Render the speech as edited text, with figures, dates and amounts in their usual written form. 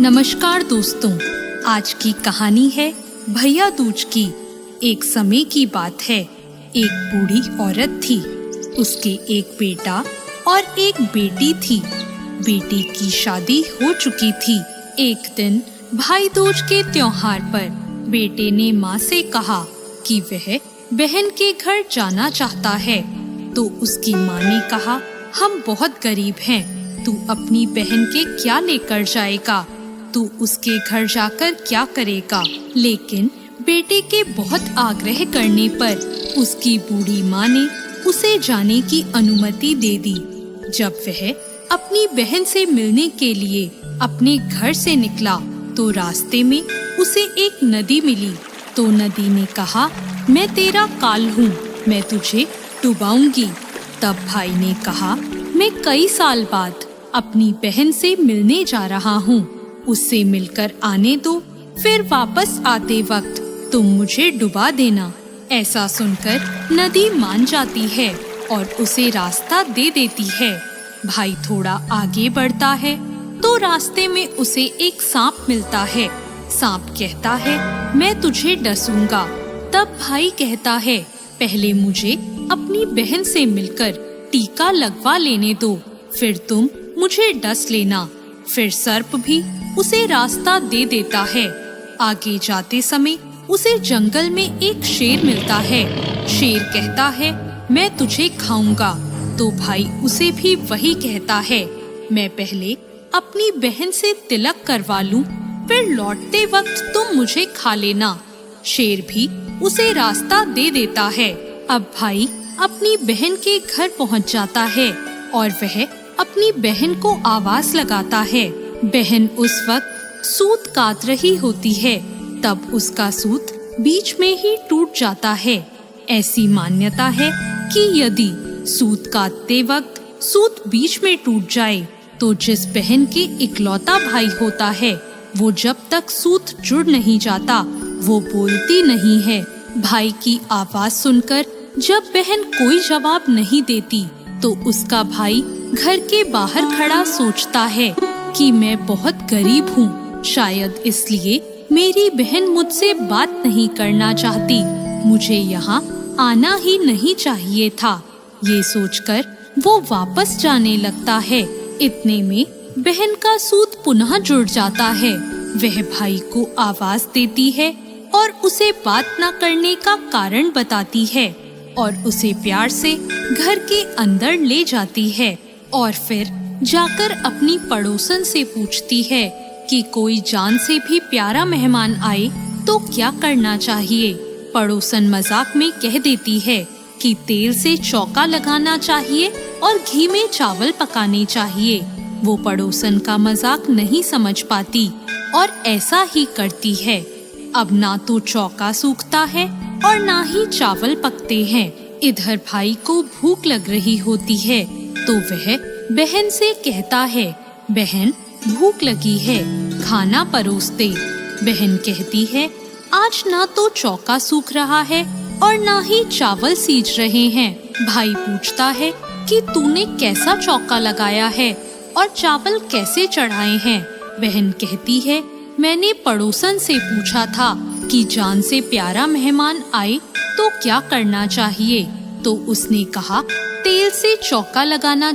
नमस्कार दोस्तों, आज की कहानी है भैया दूज की। एक समय की बात है। एक बूढ़ी औरत थी। उसके एक बेटा और एक बेटी थी। बेटी की शादी हो चुकी थी। एक दिन भाई दूज के त्योहार पर बेटे ने माँ से कहा कि वह बहन के घर जाना चाहता है। तो उसकी माँ ने कहा, हम बहुत गरीब हैं, तू अपनी बहन के क्या लेकर जाएगा? तू उसके घर जाकर क्या करेगा? लेकिन बेटे के बहुत आग्रह करने पर उसकी बूढ़ी माँ ने उसे जाने की अनुमति दे दी। जब वह अपनी बहन से मिलने के लिए अपने घर से निकला तो रास्ते में उसे एक नदी मिली। तो नदी ने कहा, मैं तेरा काल हूँ, मैं तुझे डुबाऊंगी। तब भाई ने कहा, मैं कई साल बाद अपनी बहन से मिलने जा रहा हूँ, उससे मिलकर आने दो, फिर वापस आते वक्त तुम मुझे डुबा देना। ऐसा सुनकर नदी मान जाती है और उसे रास्ता दे देती है। भाई थोड़ा आगे बढ़ता है तो रास्ते में उसे एक सांप मिलता है। सांप कहता है, मैं तुझे डसूंगा। तब भाई कहता है, पहले मुझे अपनी बहन से मिलकर टीका लगवा लेने दो, फिर तुम मुझे डस लेना। फिर सर्प भी उसे रास्ता दे देता है। आगे जाते समय उसे जंगल में एक शेर मिलता है। शेर कहता है, मैं तुझे खाऊंगा। तो भाई उसे भी वही कहता है, मैं पहले अपनी बहन से तिलक करवा लूं, फिर लौटते वक्त तुम मुझे खा लेना। शेर भी उसे रास्ता दे देता है। अब भाई अपनी बहन के घर पहुंच जाता है और वह अपनी बहन को आवाज लगाता है। बहन उस वक्त सूत काट रही होती है। तब उसका सूत बीच में ही टूट जाता है। ऐसी मान्यता है कि यदि सूत काटते वक्त सूत बीच में टूट जाए तो जिस बहन के इकलौता भाई होता है वो जब तक सूत जुड़ नहीं जाता वो बोलती नहीं है। भाई की आवाज सुनकर जब बहन कोई जवाब नहीं देती तो उसका भाई घर के बाहर खड़ा सोचता है कि मैं बहुत गरीब हूँ, शायद इसलिए मेरी बहन मुझसे बात नहीं करना चाहती, मुझे यहाँ आना ही नहीं चाहिए था। ये सोचकर वो वापस जाने लगता है। इतने में बहन का सूत पुनः जुड़ जाता है। वह भाई को आवाज देती है और उसे बात न करने का कारण बताती है और उसे प्यार से घर के अंदर ले जाती है और फिर जाकर अपनी पड़ोसन से पूछती है कि कोई जान से भी प्यारा मेहमान आए तो क्या करना चाहिए। पड़ोसन मजाक में कह देती है कि तेल से चौका लगाना चाहिए और घी में चावल पकाने चाहिए। वो पड़ोसन का मजाक नहीं समझ पाती और ऐसा ही करती है। अब ना तो चौका सूखता है और ना ही चावल पकते हैं। इधर भाई को भूख लग रही होती है तो वह बहन से कहता है, बहन भूख लगी है, खाना परोस दे। बहन कहती है, आज ना तो चौका सूख रहा है और ना ही चावल सीज रहे हैं। भाई पूछता है कि तूने कैसा चौका लगाया है और चावल कैसे चढ़ाए हैं? बहन कहती है, मैंने पड़ोसन से पूछा था कि जान से प्यारा मेहमान आए तो क्या करना चाहिए, तो उसने कहा तेल से चौका लगाना